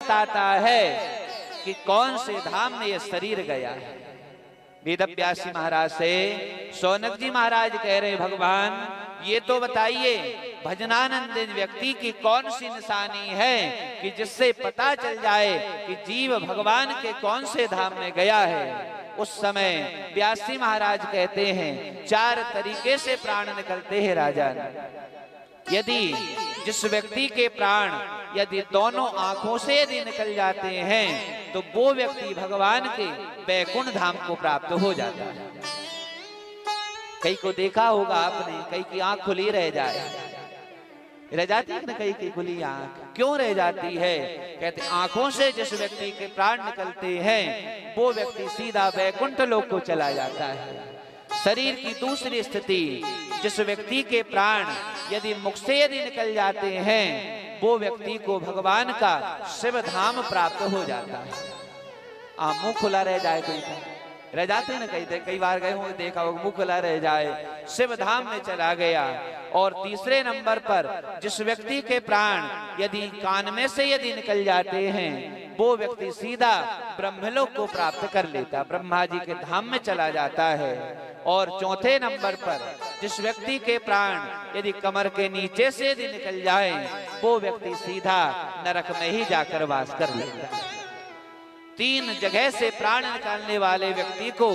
बताता है कि कौन से धाम में ये शरीर गया है। वेदव्यासी महाराज से शौनक जी महाराज कह रहे, भगवान ये तो बताइए भजनानंद व्यक्ति की कौन सी निशानी है कि जिससे पता चल जाए कि जीव भगवान के कौन से धाम में गया है। उस समय व्यासी महाराज कहते हैं 4 तरीके से प्राण निकलते हैं राजन। यदि जिस व्यक्ति के प्राण यदि दोनों आंखों से यदि निकल जाते हैं तो वो व्यक्ति भगवान के वैकुंठ धाम को प्राप्त हो जाता है। कई को देखा होगा आपने, कई की आंख खुली रह जाती है ना, कई की खुली आंख क्यों रह जाती है? कहते आंखों से जिस व्यक्ति के प्राण निकलते हैं वो व्यक्ति सीधा वैकुंठ लोक को चला जाता है। शरीर की दूसरी स्थिति, जिस व्यक्ति के प्राण यदि मुख से यदि निकल जाते हैं वो व्यक्ति को भगवान का शिव धाम प्राप्त हो जाता है। मुंह खुला रह जाए, कोई रह जाते हैं ना, कई बार गए होंगे देखा होगा, मुंह खुला रह जाए, शिव धाम में चला गया। और तीसरे नंबर पर जिस व्यक्ति के प्राण यदि कान में से यदि निकल जाते हैं वो व्यक्ति सीधा ब्रह्मलोक को प्राप्त कर लेता, ब्रह्मा जी के धाम में चला जाता है। और चौथे नंबर पर जिस व्यक्ति के प्राण यदि कमर के नीचे से यदि निकल जाए वो व्यक्ति सीधा नरक में ही जाकर वास कर लेता। 3 जगह से प्राण निकालने वाले व्यक्ति को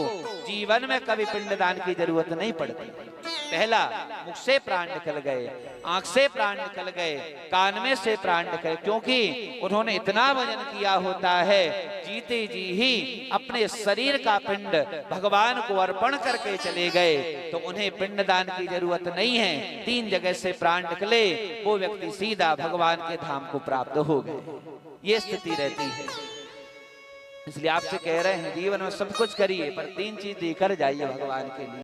जीवन में कभी पिंडदान की जरूरत नहीं पड़ती। पहला, मुख से प्राण निकल गए, आंख से प्राण निकल गए, कान में से प्राण निकल, क्योंकि उन्होंने इतना भजन किया होता है, जीते जी ही अपने शरीर का पिंड भगवान को अर्पण करके चले गए, तो उन्हें पिंडदान की जरूरत नहीं है। 3 जगह से प्राण निकले, वो व्यक्ति सीधा भगवान के धाम को प्राप्त हो गए। ये स्थिति रहती है। इसलिए आपसे कह रहे हैं जीवन में सब कुछ करिए पर 3 चीज देकर जाइए भगवान के लिए।